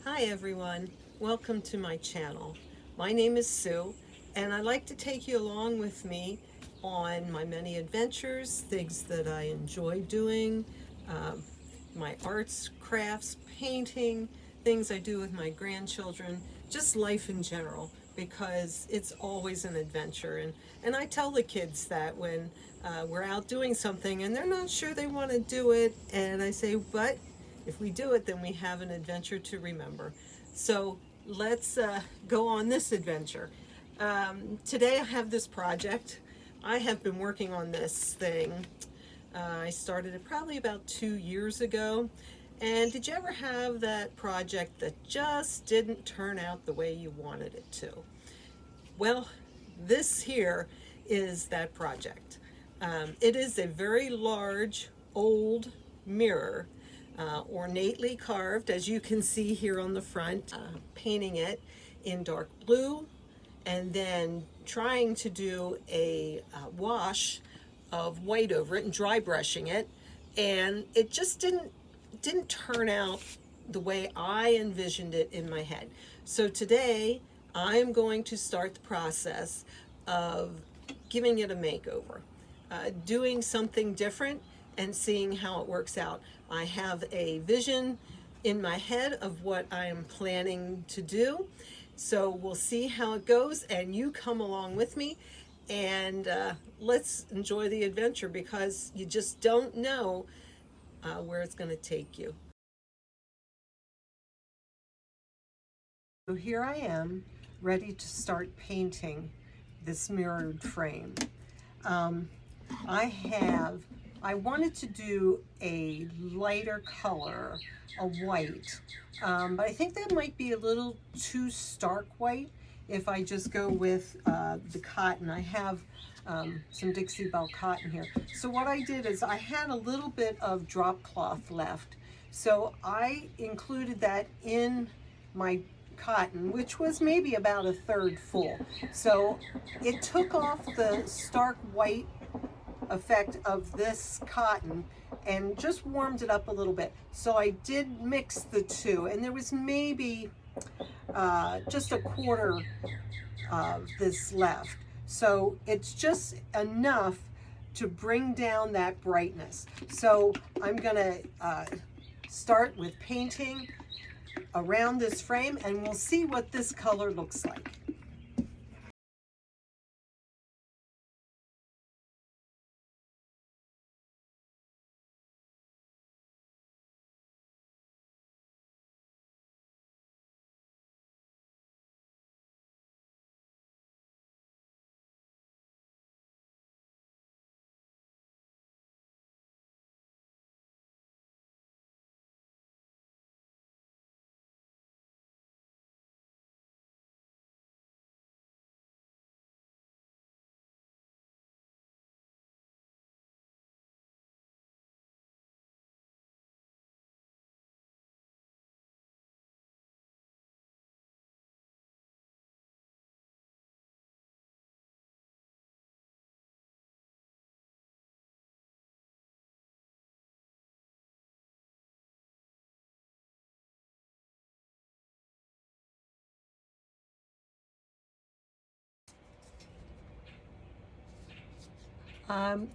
Hi everyone, welcome to my channel. My name is Sue and I'd like to take you along with me on my many adventures, things that I enjoy doing, um, my arts, crafts, painting, things I do with my grandchildren, just life in general, because it's always an adventure. And I tell the kids that when we're out doing something and they're not sure they want to do it, and I say, but if we do it, then we have an adventure to remember. So let's go on this adventure. Today I have this project. I have been working on this thing. I started it probably about 2 years ago. And did you ever have that project that just didn't turn out the way you wanted it to? Well, this here is that project. It is a very large, old mirror, ornately carved, as you can see here on the front, painting it in dark blue, and then trying to do a wash of white over it and dry brushing it, and it just didn't turn out the way I envisioned it in my head. So today I'm going to start the process of giving it a makeover, doing something different and seeing how it works out. I have a vision in my head of what I am planning to do. So we'll see how it goes, and you come along with me and let's enjoy the adventure, because you just don't know where it's going to take you. So here I am, ready to start painting this mirrored frame. Um, I wanted to do a lighter color, a white, but I think that might be a little too stark white if I just go with the cotton. I have some Dixie Belle cotton here. So what I did is I had a little bit of drop cloth left. So I included that in my cotton, which was maybe about a third full. So it took off the stark white effect of this cotton and just warmed it up a little bit. So I did mix the two, and there was maybe just a quarter of this left. So it's just enough to bring down that brightness. So I'm gonna start with painting around this frame, and we'll see what this color looks like.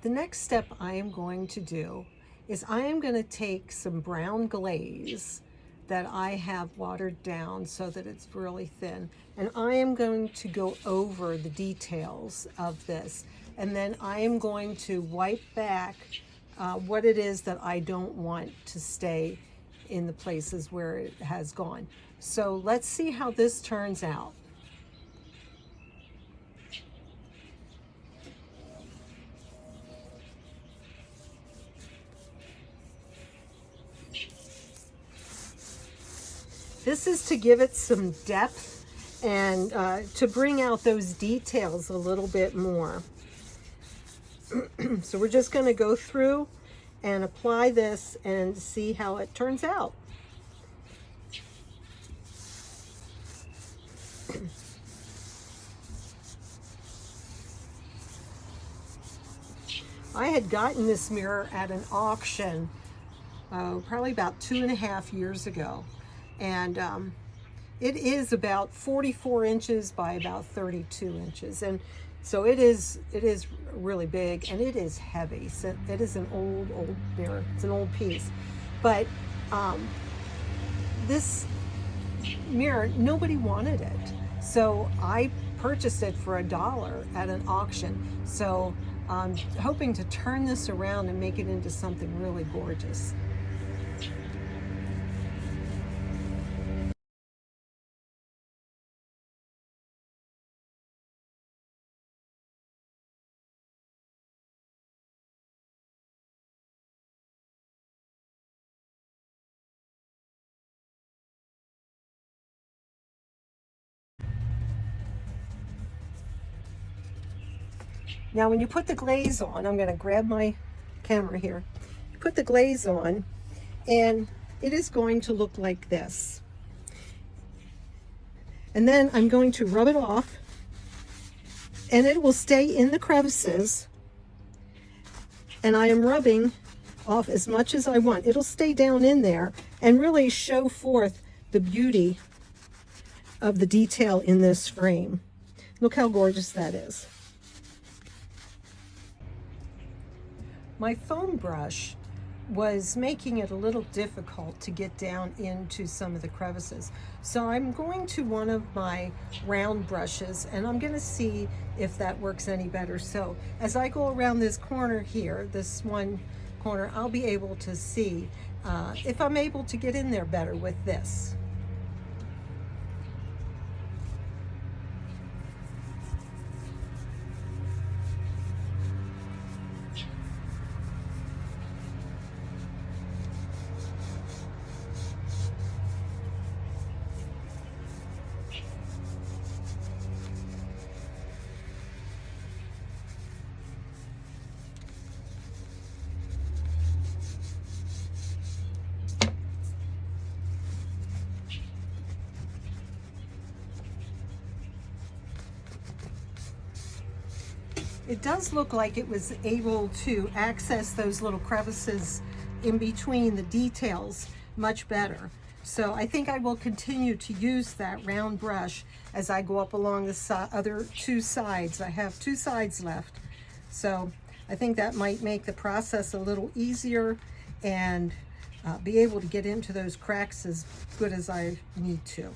The next step I am going to do is I am going to take some brown glaze that I have watered down so that it's really thin, and I am going to go over the details of this, and then I am going to wipe back what it is that I don't want to stay in the places where it has gone. So let's see how this turns out. This is to give it some depth and to bring out those details a little bit more. So we're just going to go through and apply this and see how it turns out. I had gotten this mirror at an auction probably about 2.5 years ago. And it is about 44 inches by about 32 inches. And so it is really big, and it is heavy. So it is an old mirror. It's an old piece. But this mirror, nobody wanted it. So I purchased it for $1 at an auction. So I'm hoping to turn this around and make it into something really gorgeous. Now when you put the glaze on, I'm going to grab my camera here. You put the glaze on and it is going to look like this. And then I'm going to rub it off, and it will stay in the crevices. And I am rubbing off as much as I want. It'll stay down in there and really show forth the beauty of the detail in this frame. Look how gorgeous that is. My foam brush was making it a little difficult to get down into some of the crevices. So I'm going to one of my round brushes, and I'm going to see if that works any better. So as I go around this corner here, this one corner, I'll be able to see if I'm able to get in there better with this. It does look like it was able to access those little crevices in between the details much better. So I think I will continue to use that round brush as I go up along the other two sides. I have two sides left. So I think that might make the process a little easier and be able to get into those cracks as good as I need to.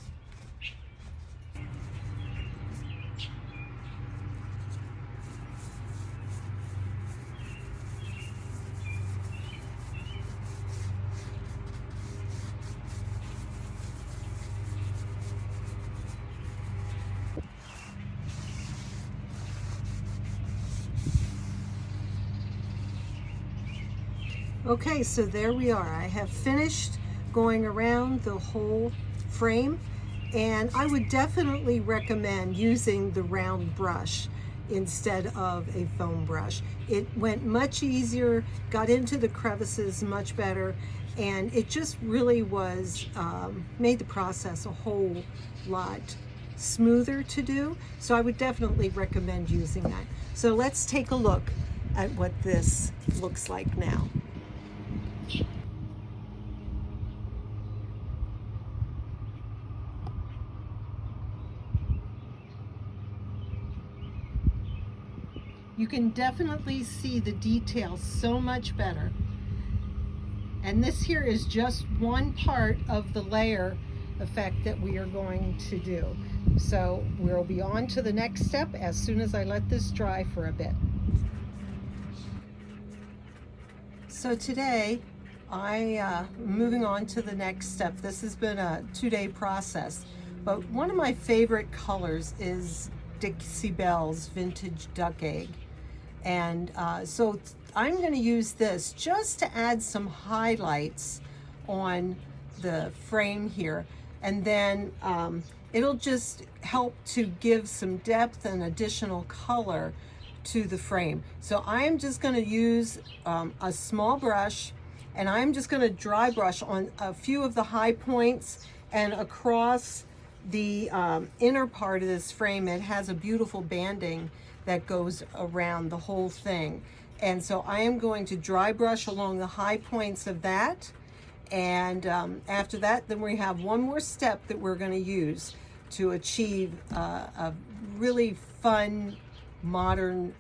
Okay, so there we are. I have finished going around the whole frame, and I would definitely recommend using the round brush instead of a foam brush. It went much easier, got into the crevices much better, and it just really was, made the process a whole lot smoother to do. So I would definitely recommend using that. So let's take a look at what this looks like now. You can definitely see the details so much better. And this here is just one part of the layer effect that we are going to do. So we'll be on to the next step as soon as I let this dry for a bit. So today I'm moving on to the next step. This has been a 2-day process, but one of my favorite colors is Dixie Belle's Vintage Duck Egg. And so I'm going to use this just to add some highlights on the frame here, and then it'll just help to give some depth and additional color to the frame. So I am just going to use a small brush, and I'm just going to dry brush on a few of the high points and across the inner part of this frame. It has a beautiful banding that goes around the whole thing. And so I am going to dry brush along the high points of that, And after that, then we have one more step that we're going to use to achieve a really fun, modern,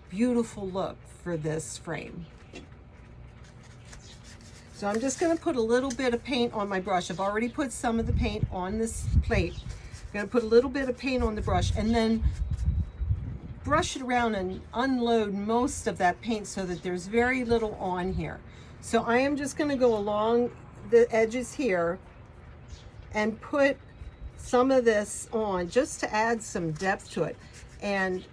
beautiful look for this frame. So I'm just going to put a little bit of paint on my brush. I've already put some of the paint on this plate. I'm going to put a little bit of paint on the brush and then brush it around and unload most of that paint so that there's very little on here. So I am just going to go along the edges here and put some of this on just to add some depth to it. And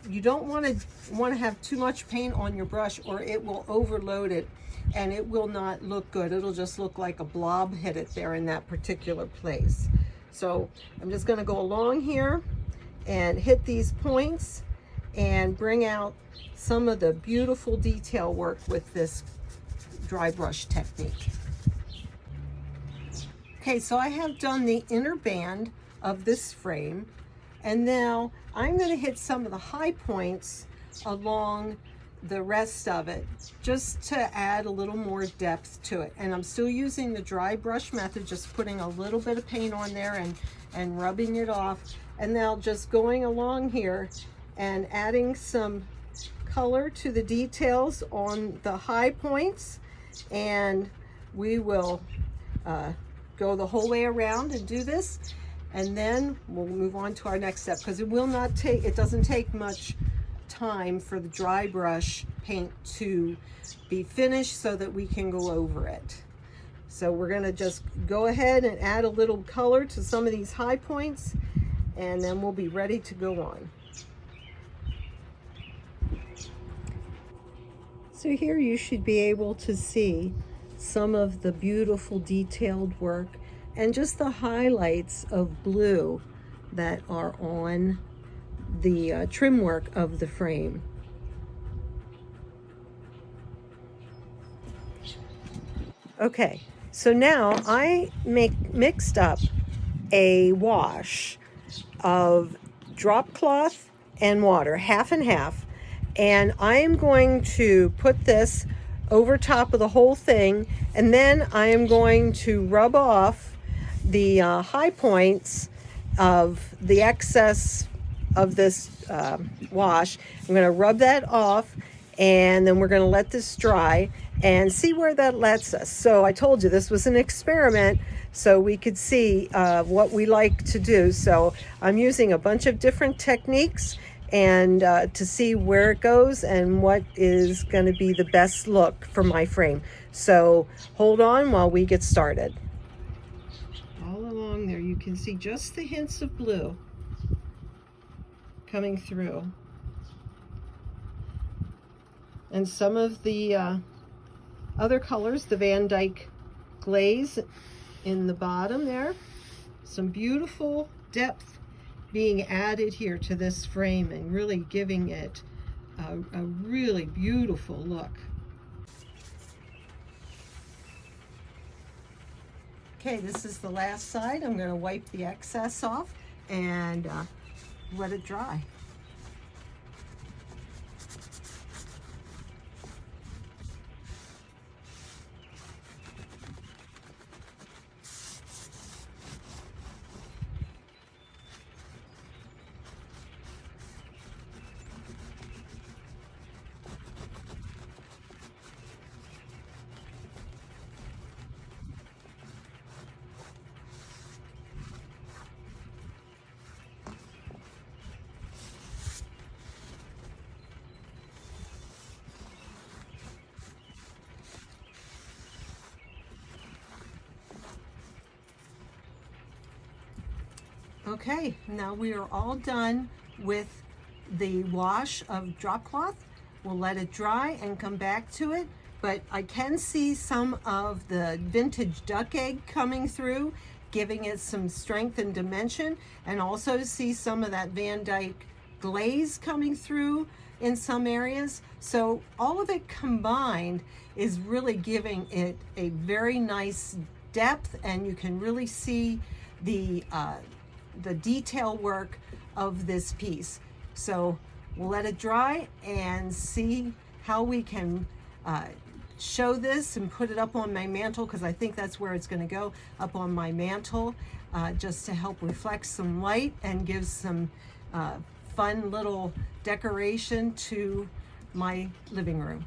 you don't want to have too much paint on your brush or it will overload it and it will not look good. It'll just look like a blob hit it there in that particular place. So I'm just going to go along here and hit these points and bring out some of the beautiful detail work with this dry brush technique. Okay, so I have done the inner band of this frame, and now I'm going to hit some of the high points along the rest of it just to add a little more depth to it. And I'm still using the dry brush method, just putting a little bit of paint on there and rubbing it off. And now just going along here and adding some color to the details on the high points, and we will go the whole way around and do this, and then we'll move on to our next step, because it doesn't take much time for the dry brush paint to be finished so that we can go over it. So we're going to just go ahead and add a little color to some of these high points, and then we'll be ready to go on. So here you should be able to see some of the beautiful detailed work and just the highlights of blue that are on the trim work of the frame. Okay, so now I mixed up a wash of drop cloth and water, half and half, and I am going to put this over top of the whole thing, and then I am going to rub off the high points of the excess of this wash. I'm going to rub that off, and then we're going to let this dry and see where that lets us. So I told you this was an experiment so we could see what we like to do. So I'm using a bunch of different techniques and to see where it goes and what is going to be the best look for my frame. So hold on while we get started. All along there you can see just the hints of blue coming through, and some of the other colors, the Van Dyke glaze in the bottom there, some beautiful depth being added here to this frame and really giving it a really beautiful look. Okay, this is the last side. I'm going to wipe the excess off and let it dry. Okay, now we are all done with the wash of drop cloth. We'll let it dry and come back to it, but I can see some of the vintage duck egg coming through, giving it some strength and dimension, and also see some of that Van Dyke glaze coming through in some areas. So all of it combined is really giving it a very nice depth, and you can really see the detail work of this piece. So we'll let it dry and see how we can show this and put it up on my mantle, because I think that's where it's going to go, up on my mantle, just to help reflect some light and give some fun little decoration to my living room.